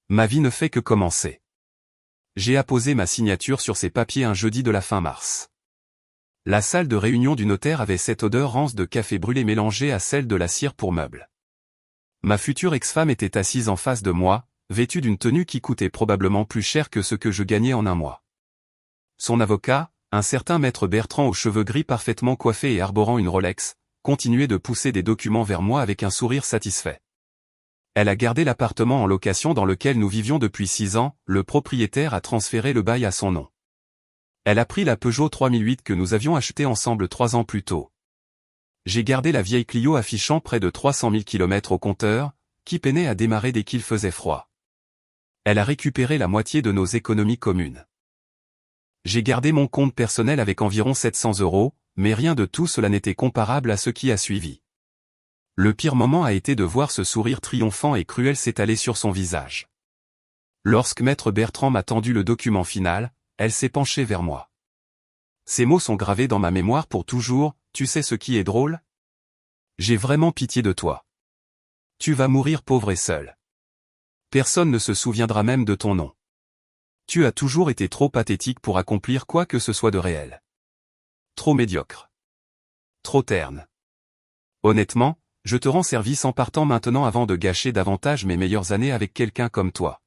Ma vie ne fait que commencer. J'ai apposé ma signature sur ces papiers un jeudi de la fin mars. La salle de réunion du notaire avait cette odeur rance de café brûlé mélangée à celle de la cire pour meubles. Ma future ex-femme était assise en face de moi, vêtue d'une tenue qui coûtait probablement plus cher que ce que je gagnais en un mois. Son avocat, un certain maître Bertrand aux cheveux gris parfaitement coiffés et arborant une Rolex, continuait de pousser des documents vers moi avec un sourire satisfait. Elle a gardé l'appartement en location dans lequel nous vivions depuis 6 ans, le propriétaire a transféré le bail à son nom. Elle a pris la Peugeot 3008 que nous avions achetée ensemble 3 ans plus tôt. J'ai gardé la vieille Clio affichant près de 300 000 km au compteur, qui peinait à démarrer dès qu'il faisait froid. Elle a récupéré la moitié de nos économies communes. J'ai gardé mon compte personnel avec environ 700 €, mais rien de tout cela n'était comparable à ce qui a suivi. Le pire moment a été de voir ce sourire triomphant et cruel s'étaler sur son visage. Lorsque maître Bertrand m'a tendu le document final, elle s'est penchée vers moi. Ces mots sont gravés dans ma mémoire pour toujours, tu sais ce qui est drôle? J'ai vraiment pitié de toi. Tu vas mourir pauvre et seul. Personne ne se souviendra même de ton nom. Tu as toujours été trop pathétique pour accomplir quoi que ce soit de réel. Trop médiocre. Trop terne. Honnêtement, je te rends service en partant maintenant avant de gâcher davantage mes meilleures années avec quelqu'un comme toi.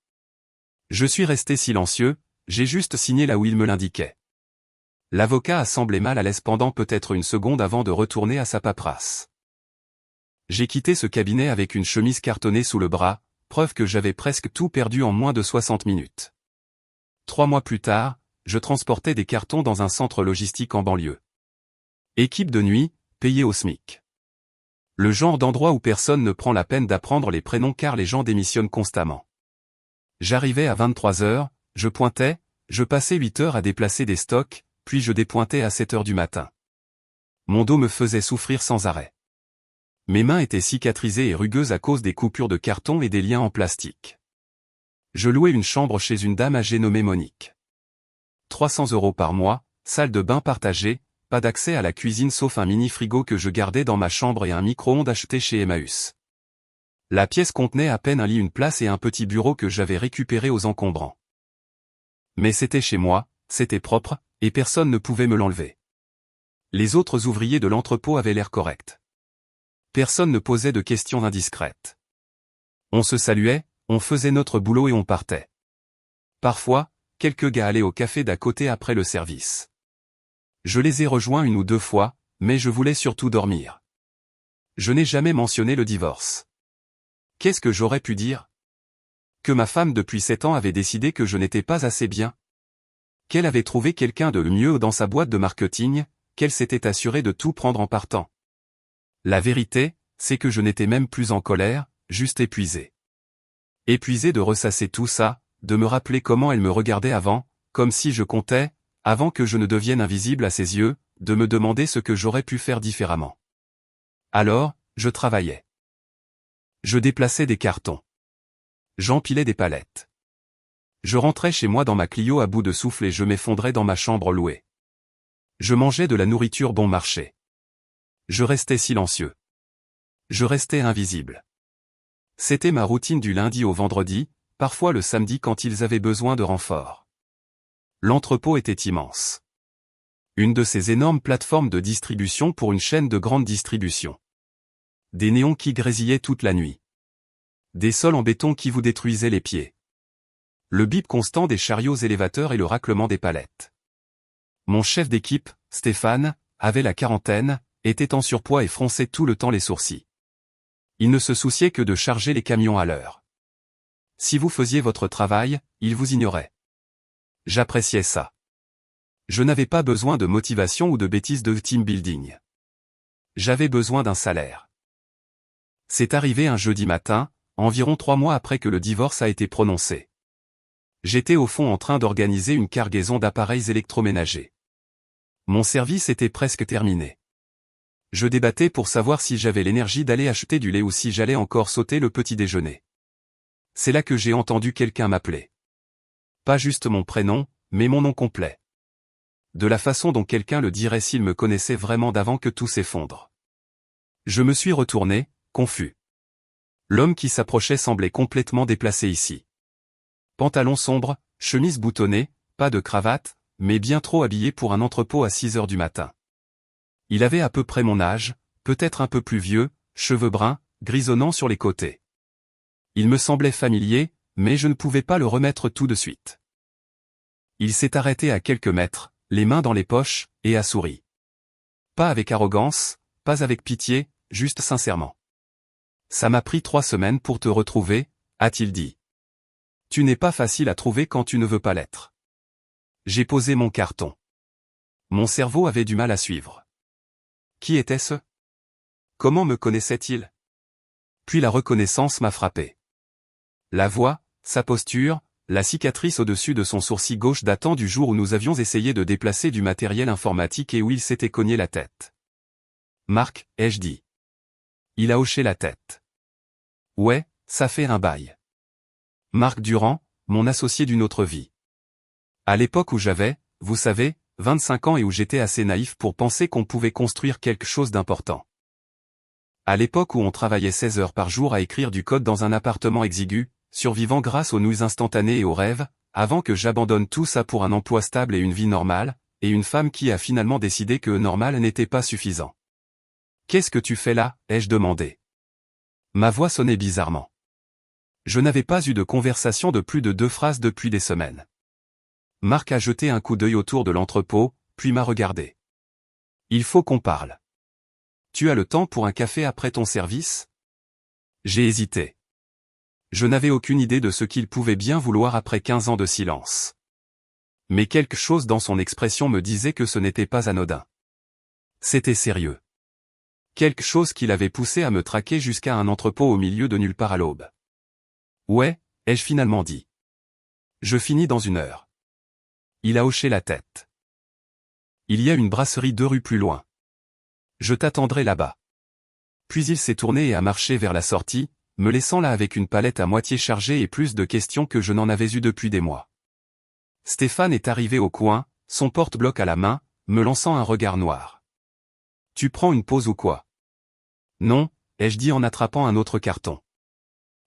Je suis resté silencieux, j'ai juste signé là où il me l'indiquait. L'avocat a semblé mal à l'aise pendant peut-être une seconde avant de retourner à sa paperasse. J'ai quitté ce cabinet avec une chemise cartonnée sous le bras, preuve que j'avais presque tout perdu en moins de 60 minutes. 3 mois plus tard, je transportais des cartons dans un centre logistique en banlieue. Équipe de nuit, payée au SMIC. Le genre d'endroit où personne ne prend la peine d'apprendre les prénoms car les gens démissionnent constamment. J'arrivais à 23 h, je pointais, je passais 8 heures à déplacer des stocks, puis je dépointais à 7 h du matin. Mon dos me faisait souffrir sans arrêt. Mes mains étaient cicatrisées et rugueuses à cause des coupures de carton et des liens en plastique. Je louais une chambre chez une dame âgée nommée Monique. 300 € par mois, salle de bain partagée, pas d'accès à la cuisine sauf un mini-frigo que je gardais dans ma chambre et un micro-ondes acheté chez Emmaüs. La pièce contenait à peine un lit, une place et un petit bureau que j'avais récupéré aux encombrants. Mais c'était chez moi, c'était propre, et personne ne pouvait me l'enlever. Les autres ouvriers de l'entrepôt avaient l'air corrects. Personne ne posait de questions indiscrètes. On se saluait, on faisait notre boulot et on partait. Parfois, quelques gars allaient au café d'à côté après le service. Je les ai rejoints 1 ou 2 fois, mais je voulais surtout dormir. Je n'ai jamais mentionné le divorce. Qu'est-ce que j'aurais pu dire? Que ma femme depuis 7 ans avait décidé que je n'étais pas assez bien? Qu'elle avait trouvé quelqu'un de mieux dans sa boîte de marketing, qu'elle s'était assurée de tout prendre en partant. La vérité, c'est que je n'étais même plus en colère, juste épuisé. Épuisé de ressasser tout ça, de me rappeler comment elle me regardait avant, comme si je comptais, avant que je ne devienne invisible à ses yeux, de me demander ce que j'aurais pu faire différemment. Alors, je travaillais. Je déplaçais des cartons. J'empilais des palettes. Je rentrais chez moi dans ma Clio à bout de souffle et je m'effondrais dans ma chambre louée. Je mangeais de la nourriture bon marché. Je restais silencieux. Je restais invisible. C'était ma routine du lundi au vendredi, parfois le samedi quand ils avaient besoin de renfort. L'entrepôt était immense. Une de ces énormes plateformes de distribution pour une chaîne de grande distribution. Des néons qui grésillaient toute la nuit. Des sols en béton qui vous détruisaient les pieds. Le bip constant des chariots élévateurs et le raclement des palettes. Mon chef d'équipe, Stéphane, avait la quarantaine, était en surpoids et fronçait tout le temps les sourcils. Il ne se souciait que de charger les camions à l'heure. Si vous faisiez votre travail, il vous ignorait. J'appréciais ça. Je n'avais pas besoin de motivation ou de bêtises de team building. J'avais besoin d'un salaire. C'est arrivé un jeudi matin, environ 3 mois après que le divorce a été prononcé. J'étais au fond en train d'organiser une cargaison d'appareils électroménagers. Mon service était presque terminé. Je débattais pour savoir si j'avais l'énergie d'aller acheter du lait ou si j'allais encore sauter le petit déjeuner. C'est là que j'ai entendu quelqu'un m'appeler. Pas juste mon prénom, mais mon nom complet. De la façon dont quelqu'un le dirait s'il me connaissait vraiment d'avant que tout s'effondre. Je me suis retourné, confus. L'homme qui s'approchait semblait complètement déplacé ici. Pantalon sombre, chemise boutonnée, pas de cravate, mais bien trop habillé pour un entrepôt à 6 heures du matin. Il avait à peu près mon âge, peut-être un peu plus vieux, cheveux bruns, grisonnants sur les côtés. Il me semblait familier, mais je ne pouvais pas le remettre tout de suite. Il s'est arrêté à quelques mètres, les mains dans les poches, et a souri. Pas avec arrogance, pas avec pitié, juste sincèrement. Ça m'a pris 3 semaines pour te retrouver, a-t-il dit. Tu n'es pas facile à trouver quand tu ne veux pas l'être. J'ai posé mon carton. Mon cerveau avait du mal à suivre. Qui était-ce? Comment me connaissait-il? Puis la reconnaissance m'a frappé. La voix, sa posture, la cicatrice au-dessus de son sourcil gauche datant du jour où nous avions essayé de déplacer du matériel informatique et où il s'était cogné la tête. Marc, ai-je dit. Il a hoché la tête. Ouais, ça fait un bail. Marc Durand, mon associé d'une autre vie. À l'époque où j'avais, vous savez, 25 ans et où j'étais assez naïf pour penser qu'on pouvait construire quelque chose d'important. À l'époque où on travaillait 16 heures par jour à écrire du code dans un appartement exigu, survivant grâce aux nouilles instantanées et aux rêves, avant que j'abandonne tout ça pour un emploi stable et une vie normale, et une femme qui a finalement décidé que normal n'était pas suffisant. Qu'est-ce que tu fais là, ai-je demandé. Ma voix sonnait bizarrement. Je n'avais pas eu de conversation de plus de 2 phrases depuis des semaines. Marc a jeté un coup d'œil autour de l'entrepôt, puis m'a regardé. Il faut qu'on parle. Tu as le temps pour un café après ton service? J'ai hésité. Je n'avais aucune idée de ce qu'il pouvait bien vouloir après 15 ans de silence. Mais quelque chose dans son expression me disait que ce n'était pas anodin. C'était sérieux. Quelque chose qui l'avait poussé à me traquer jusqu'à un entrepôt au milieu de nulle part à l'aube. Ouais, ai-je finalement dit. Je finis dans 1 heure. Il a hoché la tête. Il y a une brasserie 2 rues plus loin. Je t'attendrai là-bas. Puis il s'est tourné et a marché vers la sortie, me laissant là avec une palette à moitié chargée et plus de questions que je n'en avais eu depuis des mois. Stéphane est arrivé au coin, son porte-bloc à la main, me lançant un regard noir. Tu prends une pause ou quoi? Non, ai-je dit en attrapant un autre carton.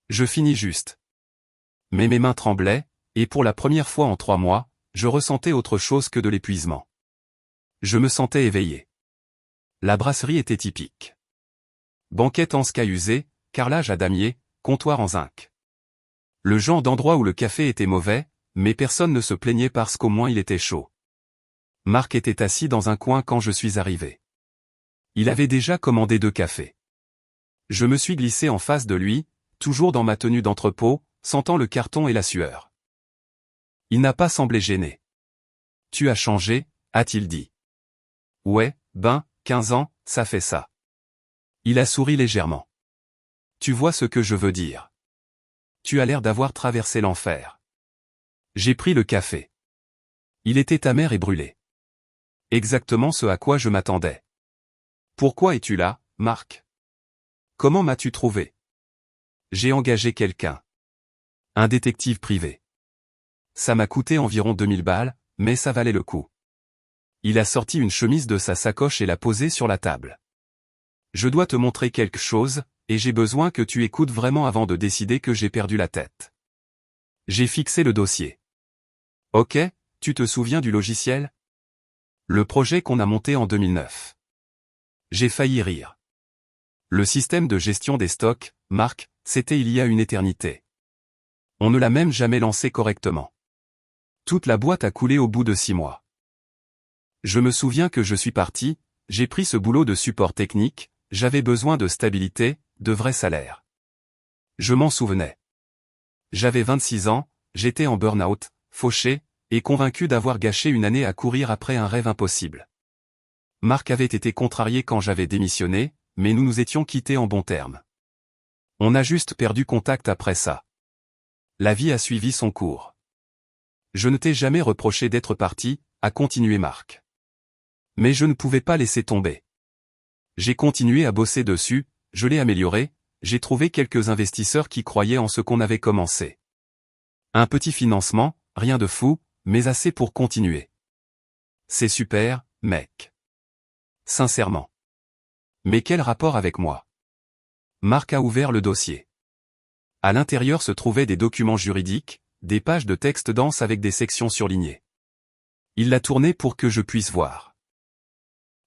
Je finis juste. Mais mes mains tremblaient, et pour la première fois en 3 mois, je ressentais autre chose que de l'épuisement. Je me sentais éveillé. La brasserie était typique. Banquette en sky usé, carrelage à damier, comptoir en zinc. Le genre d'endroit où le café était mauvais, mais personne ne se plaignait parce qu'au moins il était chaud. Marc était assis dans un coin quand je suis arrivé. Il avait déjà commandé 2 cafés. Je me suis glissé en face de lui, toujours dans ma tenue d'entrepôt, sentant le carton et la sueur. Il n'a pas semblé gêné. Tu as changé, a-t-il dit. Ouais, 15 ans, ça fait ça. Il a souri légèrement. Tu vois ce que je veux dire. Tu as l'air d'avoir traversé l'enfer. J'ai pris le café. Il était amer et brûlé. Exactement ce à quoi je m'attendais. Pourquoi es-tu là, Marc? Comment m'as-tu trouvé? J'ai engagé quelqu'un. Un détective privé. Ça m'a coûté environ 2000 balles, mais ça valait le coup. Il a sorti une chemise de sa sacoche et l'a posée sur la table. Je dois te montrer quelque chose, et j'ai besoin que tu écoutes vraiment avant de décider que j'ai perdu la tête. J'ai fixé le dossier. Ok, tu te souviens du logiciel? Le projet qu'on a monté en 2009. J'ai failli rire. Le système de gestion des stocks, Marc, c'était il y a une éternité. On ne l'a même jamais lancé correctement. Toute la boîte a coulé au bout de 6 mois. Je me souviens que je suis parti, j'ai pris ce boulot de support technique, j'avais besoin de stabilité, de vrai salaire. Je m'en souvenais. J'avais 26 ans, j'étais en burn-out, fauché, et convaincu d'avoir gâché une année à courir après un rêve impossible. Marc avait été contrarié quand j'avais démissionné, mais nous nous étions quittés en bons termes. On a juste perdu contact après ça. La vie a suivi son cours. Je ne t'ai jamais reproché d'être parti, a continué Marc. Mais je ne pouvais pas laisser tomber. J'ai continué à bosser dessus, je l'ai amélioré, j'ai trouvé quelques investisseurs qui croyaient en ce qu'on avait commencé. Un petit financement, rien de fou, mais assez pour continuer. C'est super, mec. Sincèrement. Mais quel rapport avec moi? Marc a ouvert le dossier. À l'intérieur se trouvaient des documents juridiques, des pages de texte denses avec des sections surlignées. Il l'a tourné pour que je puisse voir.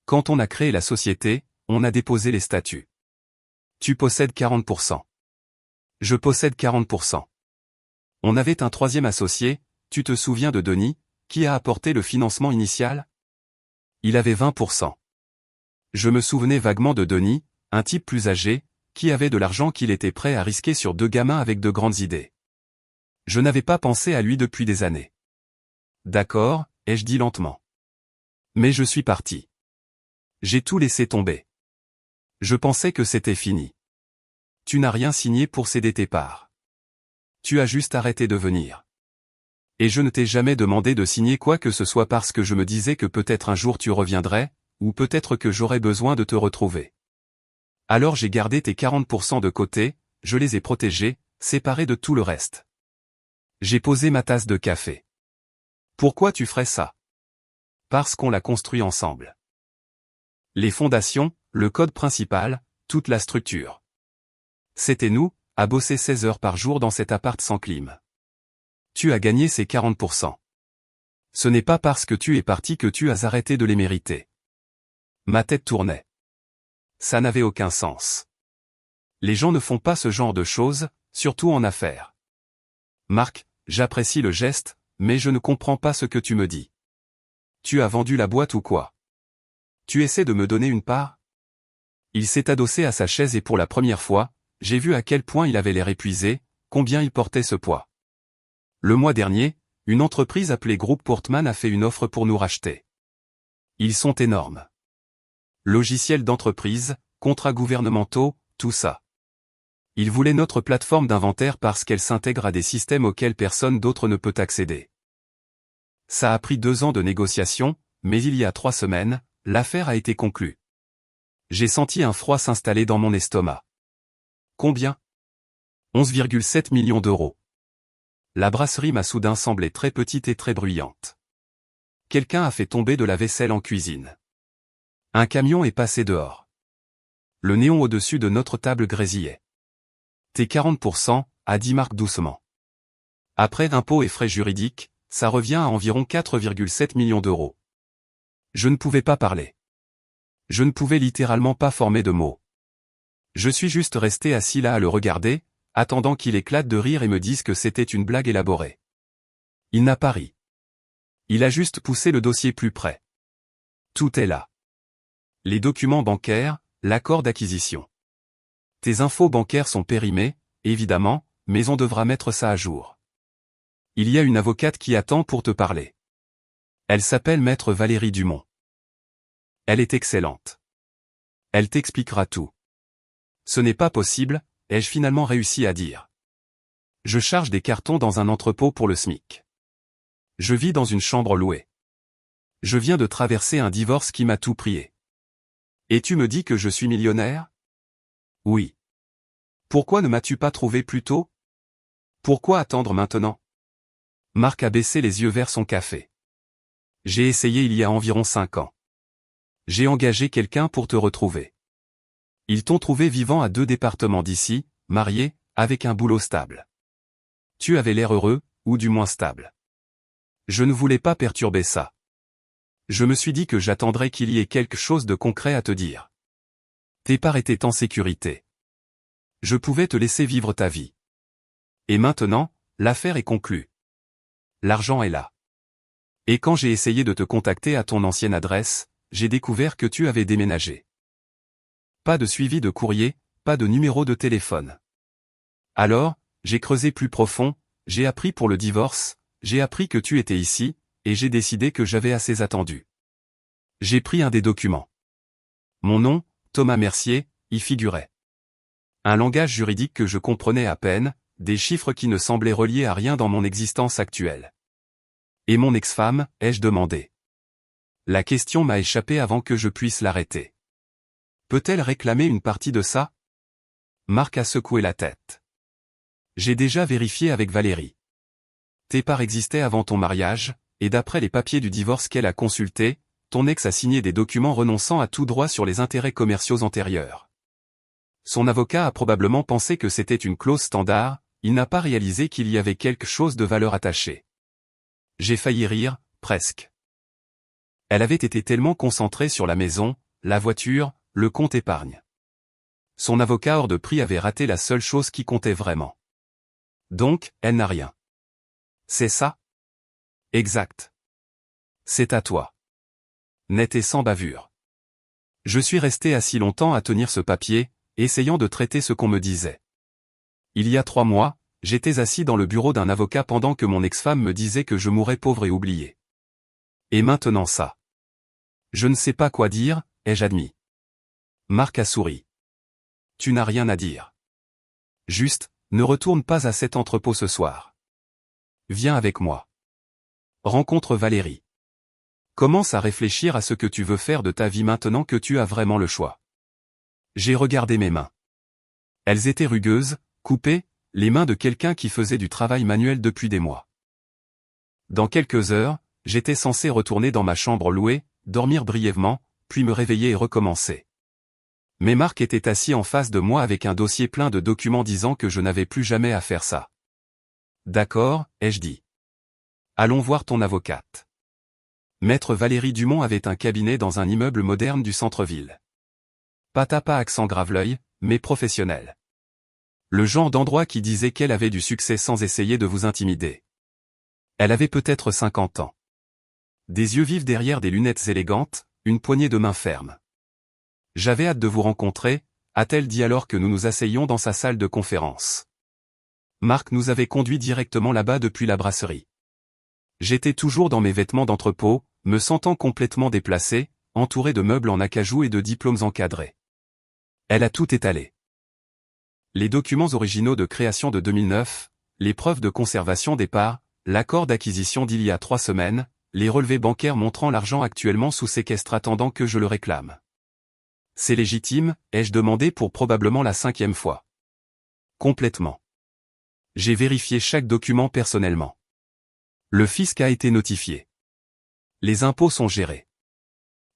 Quand on a créé la société, on a déposé les statuts. Tu possèdes 40%. Je possède 40%. On avait un troisième associé, tu te souviens de Denis, qui a apporté le financement initial? Il avait 20%. Je me souvenais vaguement de Denis, un type plus âgé, qui avait de l'argent qu'il était prêt à risquer sur deux gamins avec de grandes idées. Je n'avais pas pensé à lui depuis des années. D'accord, ai-je dit lentement. Mais je suis parti. J'ai tout laissé tomber. Je pensais que c'était fini. Tu n'as rien signé pour céder tes parts. Tu as juste arrêté de venir. Et je ne t'ai jamais demandé de signer quoi que ce soit parce que je me disais que peut-être un jour tu reviendrais, ou peut-être que j'aurais besoin de te retrouver. Alors j'ai gardé tes 40% de côté, je les ai protégés, séparés de tout le reste. J'ai posé ma tasse de café. Pourquoi tu ferais ça? Parce qu'on l'a construit ensemble. Les fondations, le code principal, toute la structure. C'était nous, à bosser 16 heures par jour dans cet appart sans clim. Tu as gagné ces 40%. Ce n'est pas parce que tu es parti que tu as arrêté de les mériter. Ma tête tournait. Ça n'avait aucun sens. Les gens ne font pas ce genre de choses, surtout en affaires. Marc, j'apprécie le geste, mais je ne comprends pas ce que tu me dis. Tu as vendu la boîte ou quoi? Tu essaies de me donner une part? Il s'est adossé à sa chaise et pour la première fois, j'ai vu à quel point il avait l'air épuisé, combien il portait ce poids. Le mois dernier, une entreprise appelée Groupe Portman a fait une offre pour nous racheter. Ils sont énormes. Logiciels d'entreprise, contrats gouvernementaux, tout ça. Ils voulaient notre plateforme d'inventaire parce qu'elle s'intègre à des systèmes auxquels personne d'autre ne peut accéder. Ça a pris 2 ans de négociations, mais il y a 3 semaines, l'affaire a été conclue. J'ai senti un froid s'installer dans mon estomac. Combien? 11,7 millions d'euros. La brasserie m'a soudain semblé très petite et très bruyante. Quelqu'un a fait tomber de la vaisselle en cuisine. Un camion est passé dehors. Le néon au-dessus de notre table grésillait. Tes 40%, a dit Marc doucement. Après impôts et frais juridiques, ça revient à environ 4,7 millions d'euros. Je ne pouvais pas parler. Je ne pouvais littéralement pas former de mots. Je suis juste resté assis là à le regarder, attendant qu'il éclate de rire et me dise que c'était une blague élaborée. Il n'a pas ri. Il a juste poussé le dossier plus près. Tout est là. Les documents bancaires, l'accord d'acquisition. Tes infos bancaires sont périmées, évidemment, mais on devra mettre ça à jour. Il y a une avocate qui attend pour te parler. Elle s'appelle Maître Valérie Dumont. Elle est excellente. Elle t'expliquera tout. Ce n'est pas possible, ai-je finalement réussi à dire. Je charge des cartons dans un entrepôt pour le SMIC. Je vis dans une chambre louée. Je viens de traverser un divorce qui m'a tout prié. Et tu me dis que je suis millionnaire? Oui. Pourquoi ne m'as-tu pas trouvé plus tôt? Pourquoi attendre maintenant? Marc a baissé les yeux vers son café. J'ai essayé il y a environ 5 ans. J'ai engagé quelqu'un pour te retrouver. Ils t'ont trouvé vivant à 2 départements d'ici, marié, avec un boulot stable. Tu avais l'air heureux, ou du moins stable. Je ne voulais pas perturber ça. Je me suis dit que j'attendrais qu'il y ait quelque chose de concret à te dire. Tes parts étaient en sécurité. Je pouvais te laisser vivre ta vie. Et maintenant, l'affaire est conclue. L'argent est là. Et quand j'ai essayé de te contacter à ton ancienne adresse, j'ai découvert que tu avais déménagé. Pas de suivi de courrier, pas de numéro de téléphone. Alors, j'ai creusé plus profond, j'ai appris pour le divorce, j'ai appris que tu étais ici, et j'ai décidé que j'avais assez attendu. J'ai pris un des documents. Mon nom, Thomas Mercier, y figurait. Un langage juridique que je comprenais à peine, des chiffres qui ne semblaient reliés à rien dans mon existence actuelle. Et mon ex-femme, ai-je demandé. La question m'a échappé avant que je puisse l'arrêter. Peut-elle réclamer une partie de ça? Marc a secoué la tête. J'ai déjà vérifié avec Valérie. Tes parts existaient avant ton mariage, et d'après les papiers du divorce qu'elle a consultés, ton ex a signé des documents renonçant à tout droit sur les intérêts commerciaux antérieurs. Son avocat a probablement pensé que c'était une clause standard, il n'a pas réalisé qu'il y avait quelque chose de valeur attachée. J'ai failli rire, presque. Elle avait été tellement concentrée sur la maison, la voiture, le compte épargne. Son avocat hors de prix avait raté la seule chose qui comptait vraiment. Donc, elle n'a rien. C'est ça? Exact. C'est à toi. Net et sans bavure. Je suis resté assis longtemps à tenir ce papier, essayant de traiter ce qu'on me disait. Il y a 3 mois, j'étais assis dans le bureau d'un avocat pendant que mon ex-femme me disait que je mourrais pauvre et oublié. Et maintenant ça. Je ne sais pas quoi dire, ai-je admis. Marc a souri. Tu n'as rien à dire. Juste, ne retourne pas à cet entrepôt ce soir. Viens avec moi. Rencontre Valérie. Commence à réfléchir à ce que tu veux faire de ta vie maintenant que tu as vraiment le choix. J'ai regardé mes mains. Elles étaient rugueuses, coupées, les mains de quelqu'un qui faisait du travail manuel depuis des mois. Dans quelques heures, j'étais censé retourner dans ma chambre louée, dormir brièvement, puis me réveiller et recommencer. Mais Marc était assis en face de moi avec un dossier plein de documents disant que je n'avais plus jamais à faire ça. D'accord, ai-je dit. Allons voir ton avocate. Maître Valérie Dumont avait un cabinet dans un immeuble moderne du centre-ville. Pas accent grave-l'œil, mais professionnel. Le genre d'endroit qui disait qu'elle avait du succès sans essayer de vous intimider. Elle avait peut-être 50 ans. Des yeux vifs derrière des lunettes élégantes, une poignée de main ferme. J'avais hâte de vous rencontrer, a-t-elle dit alors que nous nous asseyions dans sa salle de conférence. Marc nous avait conduits directement là-bas depuis la brasserie. J'étais toujours dans mes vêtements d'entrepôt, me sentant complètement déplacé, entouré de meubles en acajou et de diplômes encadrés. Elle a tout étalé. Les documents originaux de création de 2009, les preuves de conservation des parts, l'accord d'acquisition d'il y a 3 semaines, les relevés bancaires montrant l'argent actuellement sous séquestre attendant que je le réclame. C'est légitime, ai-je demandé pour probablement la 5e fois. Complètement. J'ai vérifié chaque document personnellement. Le fisc a été notifié. Les impôts sont gérés.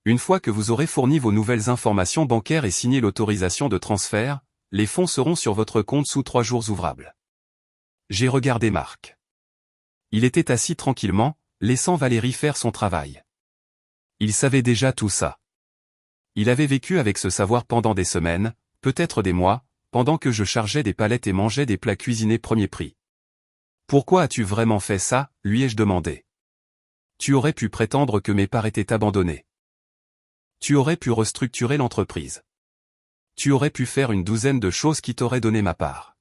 Une fois que vous aurez fourni vos nouvelles informations bancaires et signé l'autorisation de transfert, les fonds seront sur votre compte sous 3 jours ouvrables. J'ai regardé Marc. Il était assis tranquillement, laissant Valérie faire son travail. Il savait déjà tout ça. Il avait vécu avec ce savoir pendant des semaines, peut-être des mois, pendant que je chargeais des palettes et mangeais des plats cuisinés premier prix. Pourquoi as-tu vraiment fait ça, lui ai-je demandé. Tu aurais pu prétendre que mes parts étaient abandonnées. Tu aurais pu restructurer l'entreprise. Tu aurais pu faire une douzaine de choses qui t'auraient donné ma part.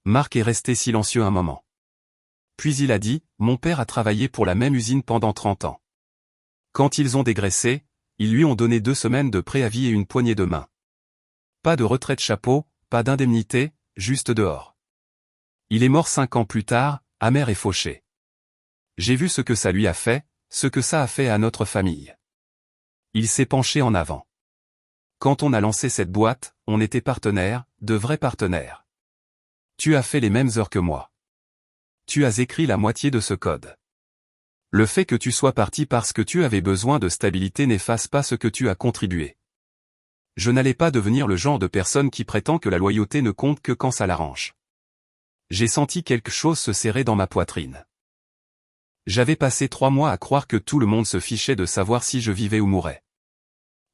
Marc est resté silencieux un moment. Puis il a dit, mon père a travaillé pour la même usine pendant 30 ans. Quand ils ont dégraissé, ils lui ont donné 2 semaines de préavis et une poignée de main. Pas de retraite chapeau, pas d'indemnité, juste dehors. Il est mort 5 ans plus tard, amer et fauché. J'ai vu ce que ça lui a fait, ce que ça a fait à notre famille. Il s'est penché en avant. Quand on a lancé cette boîte, on était partenaires, de vrais partenaires. Tu as fait les mêmes heures que moi. Tu as écrit la moitié de ce code. Le fait que tu sois parti parce que tu avais besoin de stabilité n'efface pas ce que tu as contribué. Je n'allais pas devenir le genre de personne qui prétend que la loyauté ne compte que quand ça l'arrange. J'ai senti quelque chose se serrer dans ma poitrine. J'avais passé 3 mois à croire que tout le monde se fichait de savoir si je vivais ou mourais.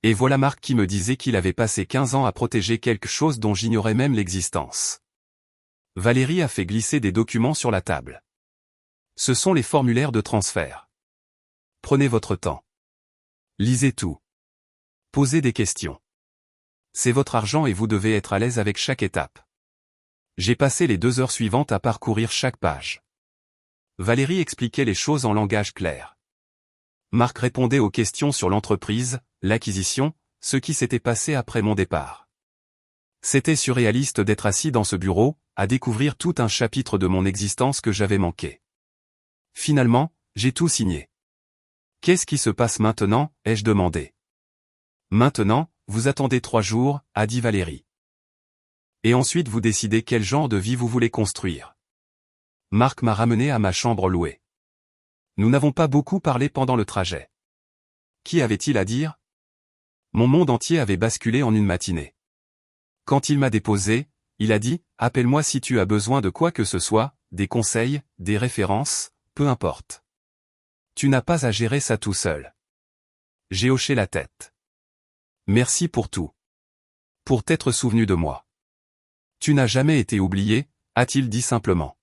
Et voilà Marc qui me disait qu'il avait passé 15 ans à protéger quelque chose dont j'ignorais même l'existence. Valérie a fait glisser des documents sur la table. Ce sont les formulaires de transfert. Prenez votre temps. Lisez tout. Posez des questions. C'est votre argent et vous devez être à l'aise avec chaque étape. J'ai passé les 2 heures suivantes à parcourir chaque page. Valérie expliquait les choses en langage clair. Marc répondait aux questions sur l'entreprise, l'acquisition, ce qui s'était passé après mon départ. C'était surréaliste d'être assis dans ce bureau, à découvrir tout un chapitre de mon existence que j'avais manqué. Finalement, j'ai tout signé. Qu'est-ce qui se passe maintenant, ai-je demandé. Maintenant, vous attendez 3 jours, a dit Valérie. Et ensuite vous décidez quel genre de vie vous voulez construire. Marc m'a ramené à ma chambre louée. Nous n'avons pas beaucoup parlé pendant le trajet. Qu'y avait-il à dire? Mon monde entier avait basculé en une matinée. Quand il m'a déposé, Il a dit, appelle-moi si tu as besoin de quoi que ce soit, des conseils, des références, peu importe. Tu n'as pas à gérer ça tout seul. J'ai hoché la tête. Merci pour tout. Pour t'être souvenu de moi. Tu n'as jamais été oublié, a-t-il dit simplement.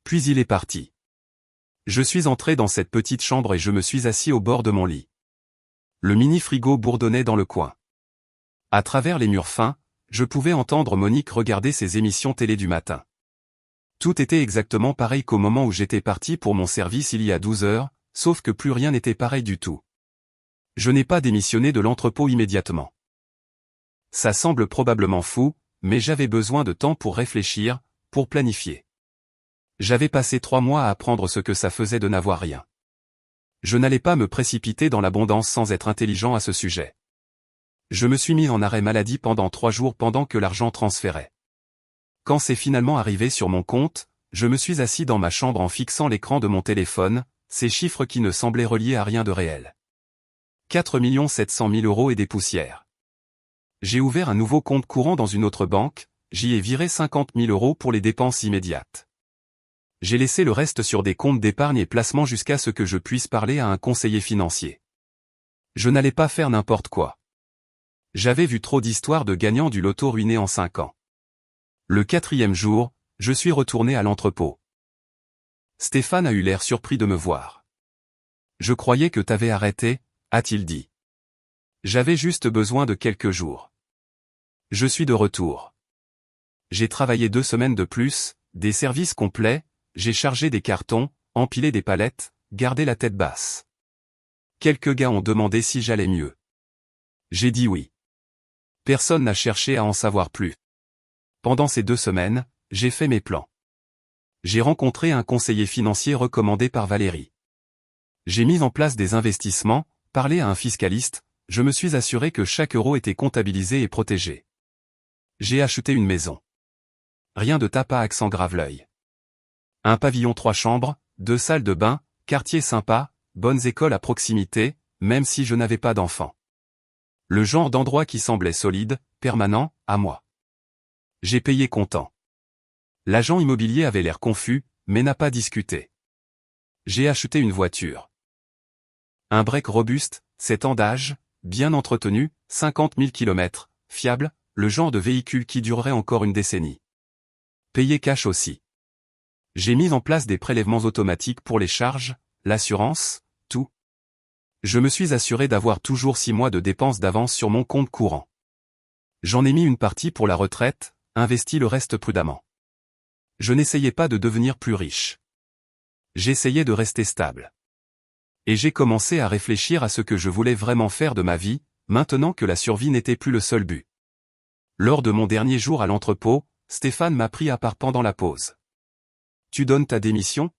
Puis il est parti. Je suis entré dans cette petite chambre et je me suis assis au bord de mon lit. Le mini-frigo bourdonnait dans le coin. À travers les murs fins, je pouvais entendre Monique regarder ses émissions télé du matin. Tout était exactement pareil qu'au moment où j'étais parti pour mon service il y a 12 heures, sauf que plus rien n'était pareil du tout. Je n'ai pas démissionné de l'entrepôt immédiatement. Ça semble probablement fou, mais j'avais besoin de temps pour réfléchir, pour planifier. J'avais passé 3 mois à apprendre ce que ça faisait de n'avoir rien. Je n'allais pas me précipiter dans l'abondance sans être intelligent à ce sujet. Je me suis mis en arrêt maladie pendant 3 jours pendant que l'argent transférait. Quand c'est finalement arrivé sur mon compte, je me suis assis dans ma chambre en fixant l'écran de mon téléphone, ces chiffres qui ne semblaient reliés à rien de réel. 4 700 000 € et des poussières. J'ai ouvert un nouveau compte courant dans une autre banque, j'y ai viré 50 000 € pour les dépenses immédiates. J'ai laissé le reste sur des comptes d'épargne et placement jusqu'à ce que je puisse parler à un conseiller financier. Je n'allais pas faire n'importe quoi. J'avais vu trop d'histoires de gagnants du loto ruinés en 5 ans. Le 4e jour, je suis retourné à l'entrepôt. Stéphane a eu l'air surpris de me voir. Je croyais que t'avais arrêté, a-t-il dit. J'avais juste besoin de quelques jours. Je suis de retour. J'ai travaillé 2 semaines de plus, des services complets, j'ai chargé des cartons, empilé des palettes, gardé la tête basse. Quelques gars ont demandé si j'allais mieux. J'ai dit oui. Personne n'a cherché à en savoir plus. Pendant ces 2 semaines, j'ai fait mes plans. J'ai rencontré un conseiller financier recommandé par Valérie. J'ai mis en place des investissements, parlé à un fiscaliste, je me suis assuré que chaque euro était comptabilisé et protégé. J'ai acheté une maison. Rien de tape à accent Graveleuil. Un pavillon 3 chambres, 2 salles de bain, quartier sympa, bonnes écoles à proximité, même si je n'avais pas d'enfants. Le genre d'endroit qui semblait solide, permanent, à moi. J'ai payé comptant. L'agent immobilier avait l'air confus, mais n'a pas discuté. J'ai acheté une voiture. Un break robuste, 7 ans d'âge, bien entretenu, 50 000 km, fiable, le genre de véhicule qui durerait encore une décennie. Payé cash aussi. J'ai mis en place des prélèvements automatiques pour les charges, l'assurance, tout. Je me suis assuré d'avoir toujours 6 mois de dépenses d'avance sur mon compte courant. J'en ai mis une partie pour la retraite, investi le reste prudemment. Je n'essayais pas de devenir plus riche. J'essayais de rester stable. Et j'ai commencé à réfléchir à ce que je voulais vraiment faire de ma vie, maintenant que la survie n'était plus le seul but. Lors de mon dernier jour à l'entrepôt, Stéphane m'a pris à part pendant la pause. Tu donnes ta démission?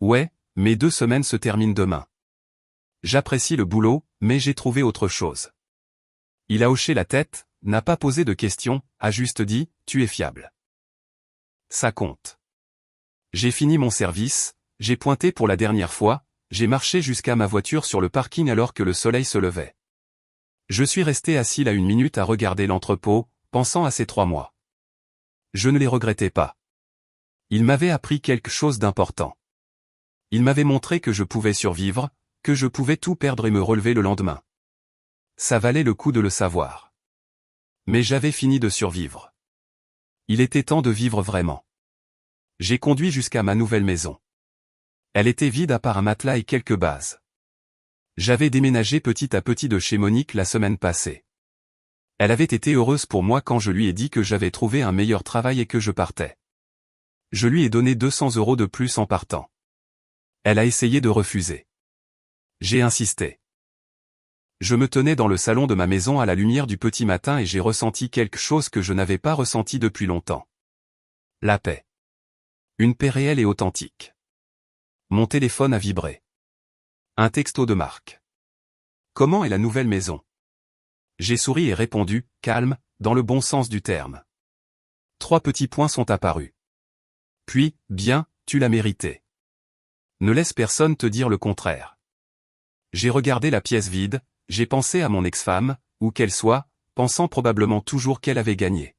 Ouais, mes 2 semaines se terminent demain. J'apprécie le boulot, mais j'ai trouvé autre chose. Il a hoché la tête, n'a pas posé de questions, a juste dit, tu es fiable. Ça compte. J'ai fini mon service, j'ai pointé pour la dernière fois, j'ai marché jusqu'à ma voiture sur le parking alors que le soleil se levait. Je suis resté assis là 1 minute à regarder l'entrepôt, pensant à ces 3 mois. Je ne les regrettais pas. Il m'avait appris quelque chose d'important. Il m'avait montré que je pouvais survivre, que je pouvais tout perdre et me relever le lendemain. Ça valait le coup de le savoir. Mais j'avais fini de survivre. Il était temps de vivre vraiment. J'ai conduit jusqu'à ma nouvelle maison. Elle était vide à part un matelas et quelques bases. J'avais déménagé petit à petit de chez Monique la semaine passée. Elle avait été heureuse pour moi quand je lui ai dit que j'avais trouvé un meilleur travail et que je partais. Je lui ai donné 200 € de plus en partant. Elle a essayé de refuser. J'ai insisté. Je me tenais dans le salon de ma maison à la lumière du petit matin et j'ai ressenti quelque chose que je n'avais pas ressenti depuis longtemps. La paix. Une paix réelle et authentique. Mon téléphone a vibré. Un texto de Marc. Comment est la nouvelle maison? J'ai souri et répondu, calme, dans le bon sens du terme. 3 petits points sont apparus. Puis, bien, tu l'as mérité. Ne laisse personne te dire le contraire. J'ai regardé la pièce vide, j'ai pensé à mon ex-femme, où qu'elle soit, pensant probablement toujours qu'elle avait gagné.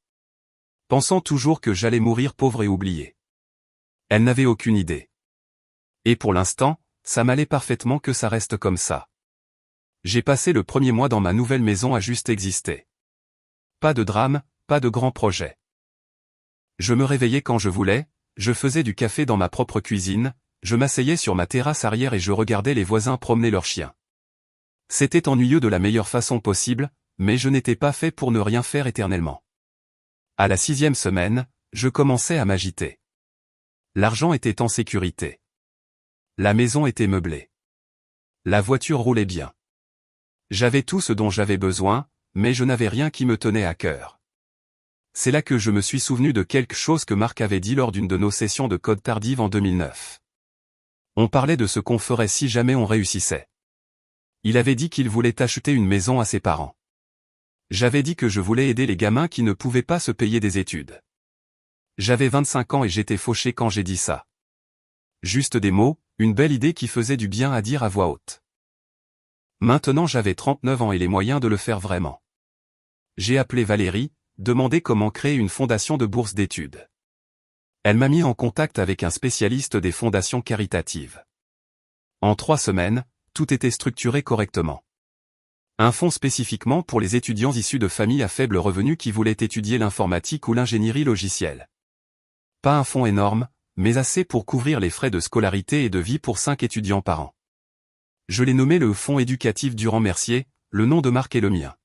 pensant toujours que j'allais mourir pauvre et oublié. Elle n'avait aucune idée. Et pour l'instant, ça m'allait parfaitement que ça reste comme ça. J'ai passé le premier mois dans ma nouvelle maison à juste exister. Pas de drame, pas de grand projet. Je me réveillais quand je voulais, je faisais du café dans ma propre cuisine, je m'asseyais sur ma terrasse arrière et je regardais les voisins promener leurs chiens. C'était ennuyeux de la meilleure façon possible, mais je n'étais pas fait pour ne rien faire éternellement. À la 6e semaine, je commençais à m'agiter. L'argent était en sécurité. La maison était meublée. La voiture roulait bien. J'avais tout ce dont j'avais besoin, mais je n'avais rien qui me tenait à cœur. C'est là que je me suis souvenu de quelque chose que Marc avait dit lors d'une de nos sessions de code tardive en 2009. On parlait de ce qu'on ferait si jamais on réussissait. Il avait dit qu'il voulait acheter une maison à ses parents. J'avais dit que je voulais aider les gamins qui ne pouvaient pas se payer des études. J'avais 25 ans et j'étais fauché quand j'ai dit ça. Juste des mots, une belle idée qui faisait du bien à dire à voix haute. Maintenant j'avais 39 ans et les moyens de le faire vraiment. J'ai appelé Valérie, demandé comment créer une fondation de bourse d'études. Elle m'a mis en contact avec un spécialiste des fondations caritatives. En 3 semaines, tout était structuré correctement. Un fonds spécifiquement pour les étudiants issus de familles à faible revenu qui voulaient étudier l'informatique ou l'ingénierie logicielle. Pas un fonds énorme, mais assez pour couvrir les frais de scolarité et de vie pour 5 étudiants par an. Je l'ai nommé le Fonds éducatif Durand-Mercier, le nom de Marc est le mien.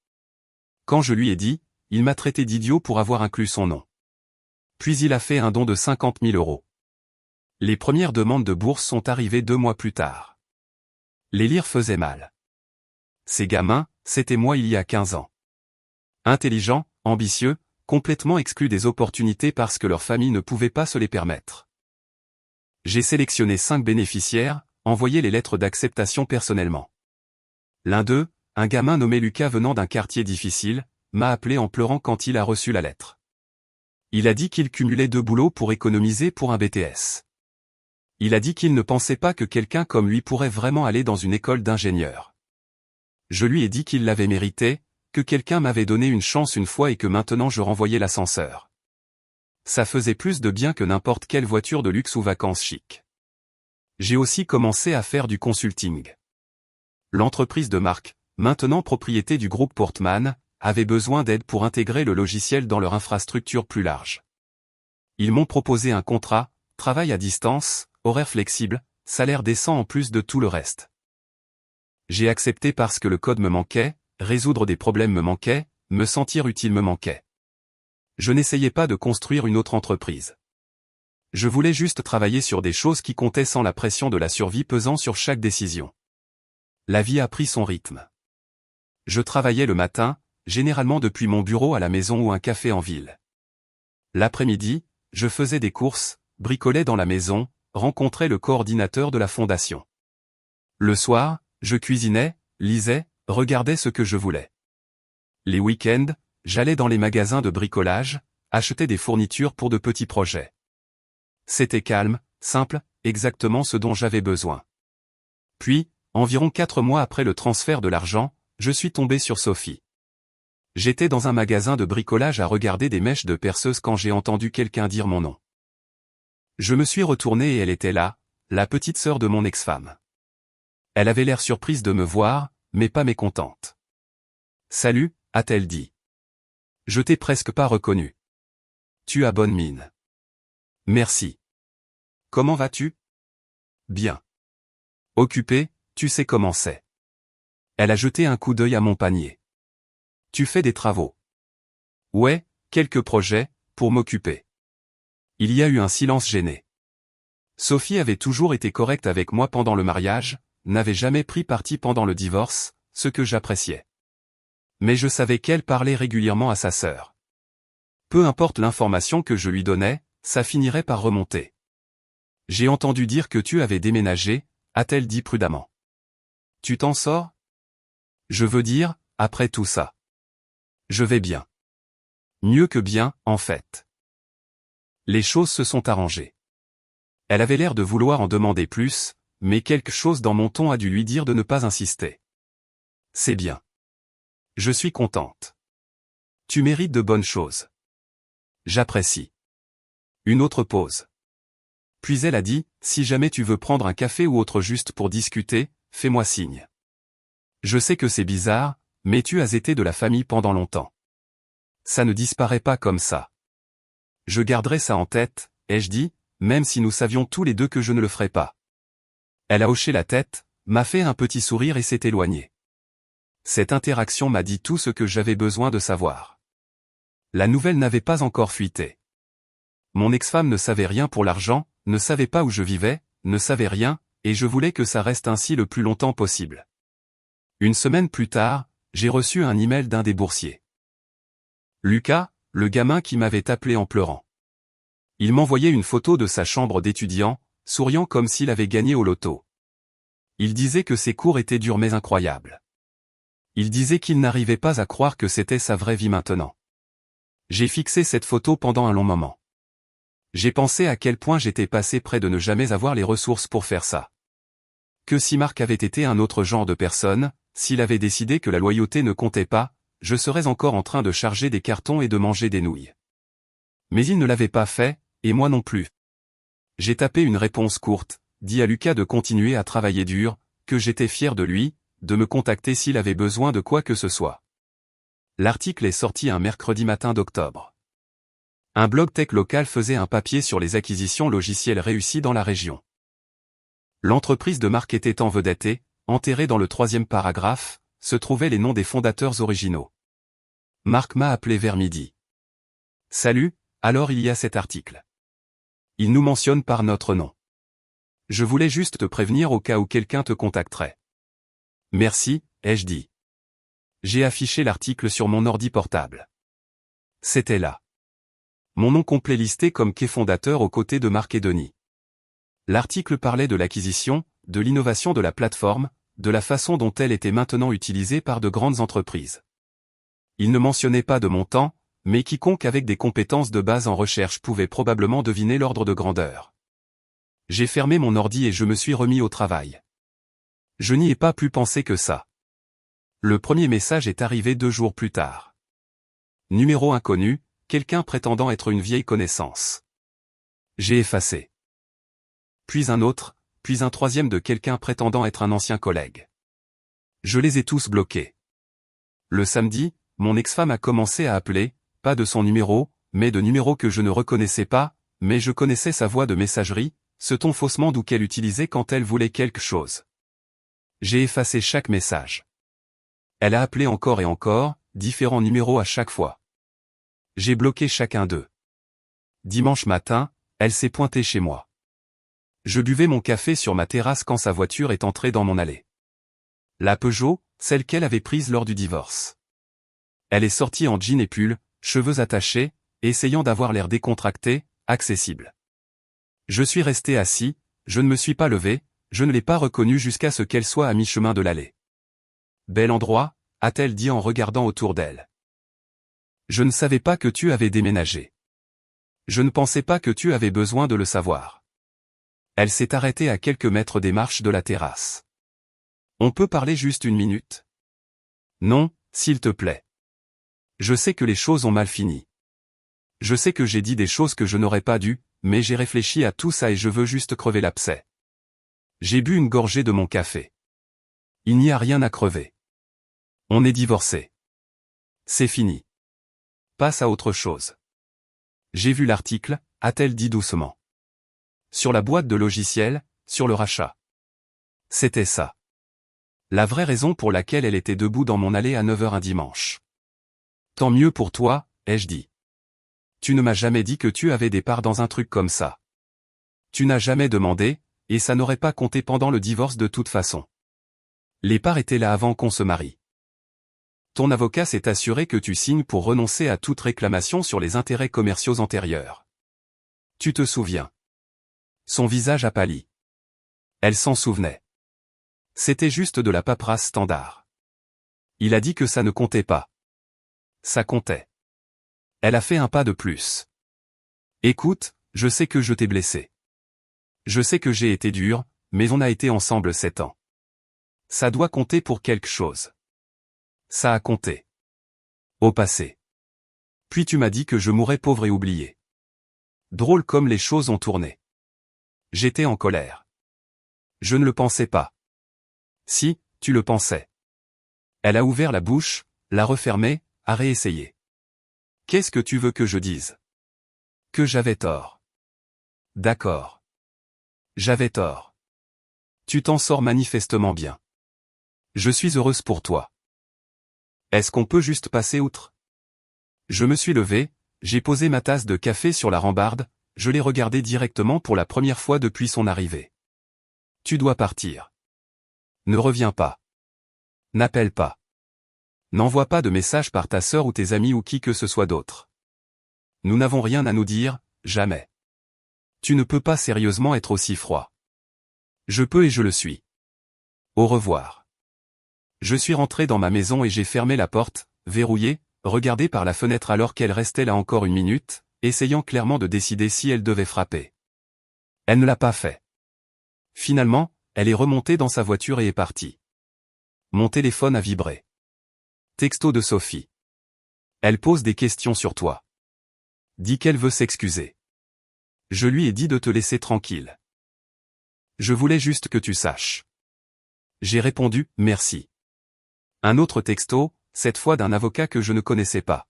Quand je lui ai dit, il m'a traité d'idiot pour avoir inclus son nom. Puis il a fait un don de 50 000 €. Les premières demandes de bourse sont arrivées 2 mois plus tard. Les lire faisaient mal. Ces gamins, c'était moi il y a 15 ans. Intelligents, ambitieux, complètement exclus des opportunités parce que leur famille ne pouvait pas se les permettre. J'ai sélectionné 5 bénéficiaires, envoyé les lettres d'acceptation personnellement. L'un d'eux, un gamin nommé Lucas venant d'un quartier difficile, m'a appelé en pleurant quand il a reçu la lettre. Il a dit qu'il cumulait 2 boulots pour économiser pour un BTS. Il a dit qu'il ne pensait pas que quelqu'un comme lui pourrait vraiment aller dans une école d'ingénieur. Je lui ai dit qu'il l'avait mérité, que quelqu'un m'avait donné une chance une fois et que maintenant je renvoyais l'ascenseur. Ça faisait plus de bien que n'importe quelle voiture de luxe ou vacances chic. J'ai aussi commencé à faire du consulting. L'entreprise de Marc, maintenant propriété du groupe Portman, avait besoin d'aide pour intégrer le logiciel dans leur infrastructure plus large. Ils m'ont proposé un contrat, travail à distance, horaire flexible, salaire décent en plus de tout le reste. J'ai accepté parce que le code me manquait, résoudre des problèmes me manquait, me sentir utile me manquait. Je n'essayais pas de construire une autre entreprise. Je voulais juste travailler sur des choses qui comptaient sans la pression de la survie pesant sur chaque décision. La vie a pris son rythme. Je travaillais le matin, généralement depuis mon bureau à la maison ou un café en ville. L'après-midi, je faisais des courses, bricolais dans la maison, rencontrais le coordinateur de la fondation. Le soir, je cuisinais, lisais, regardais ce que je voulais. Les week-ends, j'allais dans les magasins de bricolage, achetais des fournitures pour de petits projets. C'était calme, simple, exactement ce dont j'avais besoin. Puis, environ 4 mois après le transfert de l'argent, je suis tombé sur Sophie. J'étais dans un magasin de bricolage à regarder des mèches de perceuse quand j'ai entendu quelqu'un dire mon nom. Je me suis retourné et elle était là, la petite sœur de mon ex-femme. Elle avait l'air surprise de me voir, mais pas mécontente. « Salut », a-t-elle dit. « Je t'ai presque pas reconnu. Tu as bonne mine. » « Merci. Comment vas-tu ? » ?»« Bien. »« Occupé, tu sais comment c'est. » Elle a jeté un coup d'œil à mon panier. « Tu fais des travaux. » ?»« Ouais, quelques projets, pour m'occuper. » Il y a eu un silence gêné. Sophie avait toujours été correcte avec moi pendant le mariage, n'avait jamais pris parti pendant le divorce, ce que j'appréciais. Mais je savais qu'elle parlait régulièrement à sa sœur. Peu importe l'information que je lui donnais, ça finirait par remonter. « J'ai entendu dire que tu avais déménagé », a-t-elle dit prudemment. « Tu t'en sors ? Je veux dire, après tout ça. Je vais bien. Mieux que bien, en fait. » Les choses se sont arrangées. Elle avait l'air de vouloir en demander plus, mais quelque chose dans mon ton a dû lui dire de ne pas insister. « C'est bien. Je suis contente. Tu mérites de bonnes choses. J'apprécie. Une autre pause. Puis elle a dit, si jamais tu veux prendre un café ou autre juste pour discuter, fais-moi signe. Je sais que c'est bizarre, mais tu as été de la famille pendant longtemps. Ça ne disparaît pas comme ça. Je garderai ça en tête, ai-je dit, même si nous savions tous les deux que je ne le ferais pas. Elle a hoché la tête, m'a fait un petit sourire et s'est éloignée. Cette interaction m'a dit tout ce que j'avais besoin de savoir. La nouvelle n'avait pas encore fuité. Mon ex-femme ne savait rien pour l'argent, ne savait pas où je vivais, ne savait rien, et je voulais que ça reste ainsi le plus longtemps possible. Une semaine plus tard, j'ai reçu un email d'un des boursiers. Lucas, le gamin qui m'avait appelé en pleurant. Il m'envoyait une photo de sa chambre d'étudiant, souriant comme s'il avait gagné au loto. Il disait que ses cours étaient durs mais incroyables. Il disait qu'il n'arrivait pas à croire que c'était sa vraie vie maintenant. J'ai fixé cette photo pendant un long moment. J'ai pensé à quel point j'étais passé près de ne jamais avoir les ressources pour faire ça. Que si Marc avait été un autre genre de personne, s'il avait décidé que la loyauté ne comptait pas, je serais encore en train de charger des cartons et de manger des nouilles. Mais il ne l'avait pas fait, et moi non plus. J'ai tapé une réponse courte, dit à Lucas de continuer à travailler dur, que j'étais fier de lui, de me contacter s'il avait besoin de quoi que ce soit. L'article est sorti un mercredi matin d'octobre. Un blog tech local faisait un papier sur les acquisitions logicielles réussies dans la région. L'entreprise de Marc était envedettée, enterrée dans le 3e paragraphe, se trouvaient les noms des fondateurs originaux. Marc m'a appelé vers midi. Salut, alors il y a cet article. Il nous mentionne par notre nom. Je voulais juste te prévenir au cas où quelqu'un te contacterait. Merci, ai-je dit. J'ai affiché l'article sur mon ordi portable. C'était là. Mon nom complet listé comme fondateur aux côtés de Marc et Denis. L'article parlait de l'acquisition, de l'innovation de la plateforme, de la façon dont elle était maintenant utilisée par de grandes entreprises. Il ne mentionnait pas de montant, mais quiconque avec des compétences de base en recherche pouvait probablement deviner l'ordre de grandeur. J'ai fermé mon ordi et je me suis remis au travail. Je n'y ai pas plus pensé que ça. Le premier message est arrivé 2 jours plus tard. Numéro inconnu, quelqu'un prétendant être une vieille connaissance. J'ai effacé. Puis un autre, puis un troisième de quelqu'un prétendant être un ancien collègue. Je les ai tous bloqués. Le samedi, mon ex-femme a commencé à appeler, pas de son numéro, mais de numéros que je ne reconnaissais pas, mais je connaissais sa voix de messagerie, ce ton faussement doux qu'elle utilisait quand elle voulait quelque chose. J'ai effacé chaque message. Elle a appelé encore et encore, différents numéros à chaque fois. J'ai bloqué chacun d'eux. Dimanche matin, elle s'est pointée chez moi. Je buvais mon café sur ma terrasse quand sa voiture est entrée dans mon allée. La Peugeot, celle qu'elle avait prise lors du divorce. Elle est sortie en jean et pull, cheveux attachés, essayant d'avoir l'air décontracté, accessible. Je suis resté assis, je ne me suis pas levé, je ne l'ai pas reconnue jusqu'à ce qu'elle soit à mi-chemin de l'allée. Bel endroit, a-t-elle dit en regardant autour d'elle. Je ne savais pas que tu avais déménagé. Je ne pensais pas que tu avais besoin de le savoir. Elle s'est arrêtée à quelques mètres des marches de la terrasse. On peut parler juste 1 minute? Non, s'il te plaît. Je sais que les choses ont mal fini. Je sais que j'ai dit des choses que je n'aurais pas dû, mais j'ai réfléchi à tout ça et je veux juste crever l'abcès. J'ai bu une gorgée de mon café. Il n'y a rien à crever. On est divorcés. C'est fini. Passe à autre chose. J'ai vu l'article, a-t-elle dit doucement. Sur la boîte de logiciels, sur le rachat. C'était ça. La vraie raison pour laquelle elle était debout dans mon allée à 9 h un dimanche. Tant mieux pour toi, ai-je dit. Tu ne m'as jamais dit que tu avais des parts dans un truc comme ça. Tu n'as jamais demandé, et ça n'aurait pas compté pendant le divorce de toute façon. Les parts étaient là avant qu'on se marie. Ton avocat s'est assuré que tu signes pour renoncer à toute réclamation sur les intérêts commerciaux antérieurs. Tu te souviens. Son visage a pâli. Elle s'en souvenait. C'était juste de la paperasse standard. Il a dit que ça ne comptait pas. Ça comptait. Elle a fait un pas de plus. Écoute, je sais que je t'ai blessé. Je sais que j'ai été dur, mais on a été ensemble 7 ans. Ça doit compter pour quelque chose. Ça a compté. Au passé. Puis tu m'as dit que je mourrais pauvre et oublié. Drôle comme les choses ont tourné. J'étais en colère. Je ne le pensais pas. Si, tu le pensais. Elle a ouvert la bouche, l'a refermée, a réessayé. Qu'est-ce que tu veux que je dise? Que j'avais tort. D'accord. J'avais tort. Tu t'en sors manifestement bien. Je suis heureuse pour toi. Est-ce qu'on peut juste passer outre? Je me suis levé, j'ai posé ma tasse de café sur la rambarde, je l'ai regardé directement pour la première fois depuis son arrivée. Tu dois partir. Ne reviens pas. N'appelle pas. N'envoie pas de message par ta sœur ou tes amis ou qui que ce soit d'autre. Nous n'avons rien à nous dire, jamais. Tu ne peux pas sérieusement être aussi froid. Je peux et je le suis. Au revoir. Je suis rentré dans ma maison et j'ai fermé la porte, verrouillé, regardé par la fenêtre alors qu'elle restait là encore une minute, essayant clairement de décider si elle devait frapper. Elle ne l'a pas fait. Finalement, elle est remontée dans sa voiture et est partie. Mon téléphone a vibré. Texto de Sophie. Elle pose des questions sur toi. Dit qu'elle veut s'excuser. Je lui ai dit de te laisser tranquille. Je voulais juste que tu saches. J'ai répondu, merci. Un autre texto, cette fois d'un avocat que je ne connaissais pas.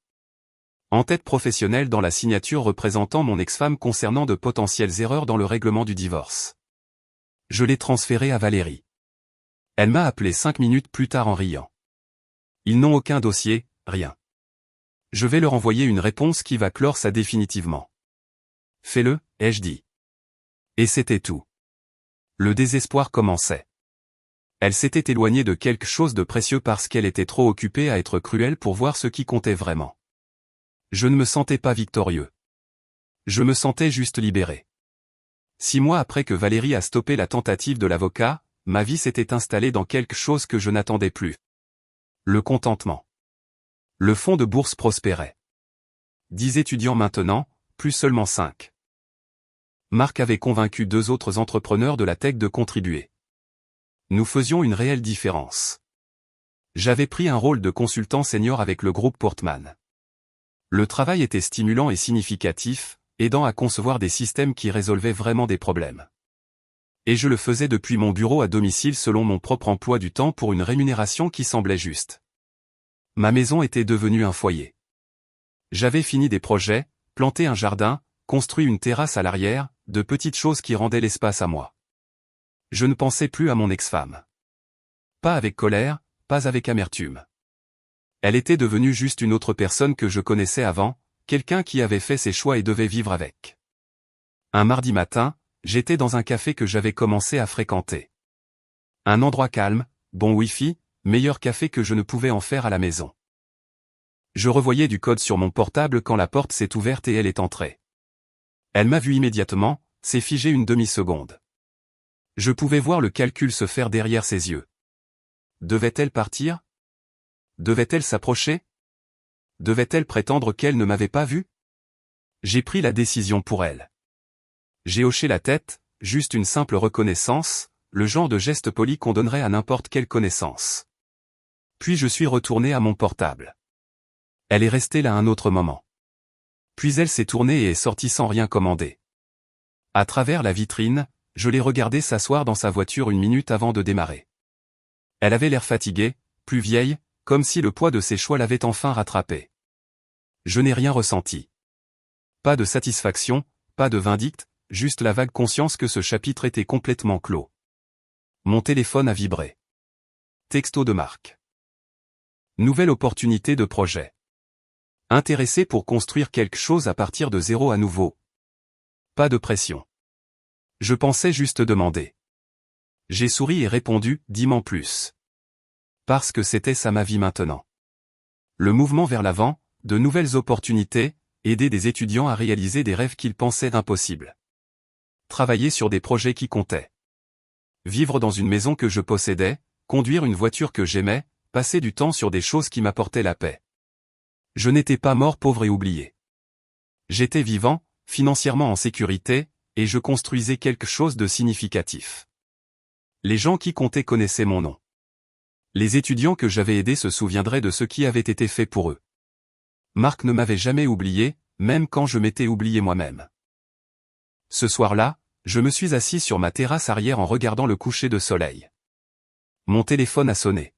En-tête professionnelle dans la signature représentant mon ex-femme concernant de potentielles erreurs dans le règlement du divorce. Je l'ai transféré à Valérie. Elle m'a appelé 5 minutes plus tard en riant. Ils n'ont aucun dossier, rien. Je vais leur envoyer une réponse qui va clore ça définitivement. Fais-le, ai-je dit. Et c'était tout. Le désespoir commençait. Elle s'était éloignée de quelque chose de précieux parce qu'elle était trop occupée à être cruelle pour voir ce qui comptait vraiment. Je ne me sentais pas victorieux. Je me sentais juste libéré. 6 mois après que Valérie a stoppé la tentative de l'avocat, ma vie s'était installée dans quelque chose que je n'attendais plus. Le contentement. Le fonds de bourse prospérait. 10 étudiants maintenant, plus seulement 5. Marc avait convaincu 2 autres entrepreneurs de la tech de contribuer. Nous faisions une réelle différence. J'avais pris un rôle de consultant senior avec le groupe Portman. Le travail était stimulant et significatif, aidant à concevoir des systèmes qui résolvaient vraiment des problèmes. Et je le faisais depuis mon bureau à domicile selon mon propre emploi du temps pour une rémunération qui semblait juste. Ma maison était devenue un foyer. J'avais fini des projets, planté un jardin, construit une terrasse à l'arrière, de petites choses qui rendaient l'espace à moi. Je ne pensais plus à mon ex-femme. Pas avec colère, pas avec amertume. Elle était devenue juste une autre personne que je connaissais avant, quelqu'un qui avait fait ses choix et devait vivre avec. Un mardi matin, j'étais dans un café que j'avais commencé à fréquenter. Un endroit calme, bon wifi, meilleur café que je ne pouvais en faire à la maison. Je revoyais du code sur mon portable quand la porte s'est ouverte et elle est entrée. Elle m'a vu immédiatement, s'est figée une demi-seconde. Je pouvais voir le calcul se faire derrière ses yeux. Devait-elle partir? Devait-elle s'approcher? Devait-elle prétendre qu'elle ne m'avait pas vu? J'ai pris la décision pour elle. J'ai hoché la tête, juste une simple reconnaissance, le genre de geste poli qu'on donnerait à n'importe quelle connaissance. Puis je suis retourné à mon portable. Elle est restée là un autre moment. Puis elle s'est tournée et est sortie sans rien commander. À travers la vitrine, je l'ai regardée s'asseoir dans sa voiture une minute avant de démarrer. Elle avait l'air fatiguée, plus vieille, comme si le poids de ses choix l'avait enfin rattrapée. Je n'ai rien ressenti. Pas de satisfaction, pas de vindicte, juste la vague conscience que ce chapitre était complètement clos. Mon téléphone a vibré. Texto de Marc. Nouvelle opportunité de projet. Intéressé pour construire quelque chose à partir de zéro à nouveau. Pas de pression. Je pensais juste demander. J'ai souri et répondu, dis-m'en plus. Parce que c'était ça ma vie maintenant. Le mouvement vers l'avant, de nouvelles opportunités, aider des étudiants à réaliser des rêves qu'ils pensaient impossibles. Travailler sur des projets qui comptaient. Vivre dans une maison que je possédais, conduire une voiture que j'aimais, passer du temps sur des choses qui m'apportaient la paix. Je n'étais pas mort pauvre et oublié. J'étais vivant, financièrement en sécurité, et je construisais quelque chose de significatif. Les gens qui comptaient connaissaient mon nom. Les étudiants que j'avais aidés se souviendraient de ce qui avait été fait pour eux. Marc ne m'avait jamais oublié, même quand je m'étais oublié moi-même. Ce soir-là, je me suis assis sur ma terrasse arrière en regardant le coucher de soleil. Mon téléphone a sonné.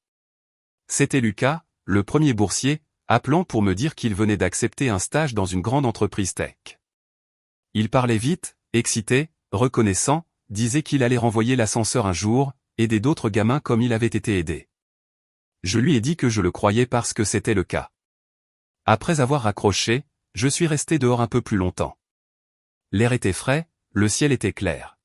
C'était Lucas, le premier boursier, appelant pour me dire qu'il venait d'accepter un stage dans une grande entreprise tech. Il parlait vite, excité, reconnaissant, disait qu'il allait renvoyer l'ascenseur un jour, aider d'autres gamins comme il avait été aidé. Je lui ai dit que je le croyais parce que c'était le cas. Après avoir raccroché, je suis resté dehors un peu plus longtemps. L'air était frais, le ciel était clair.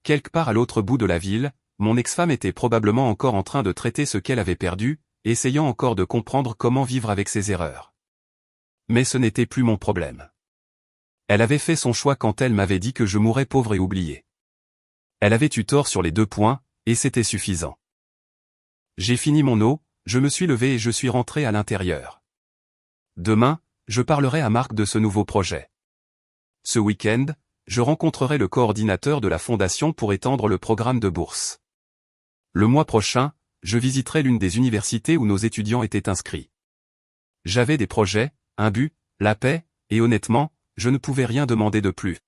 Quelque part à l'autre bout de la ville, mon ex-femme était probablement encore en train de traiter ce qu'elle avait perdu, essayant encore de comprendre comment vivre avec ses erreurs. Mais ce n'était plus mon problème. Elle avait fait son choix quand elle m'avait dit que je mourrais pauvre et oublié. Elle avait eu tort sur les 2 points, et c'était suffisant. J'ai fini mon eau, je me suis levé et je suis rentré à l'intérieur. Demain, je parlerai à Marc de ce nouveau projet. Ce week-end, je rencontrerai le coordinateur de la fondation pour étendre le programme de bourse. Le mois prochain, je visiterai l'une des universités où nos étudiants étaient inscrits. J'avais des projets, un but, la paix, et honnêtement, je ne pouvais rien demander de plus.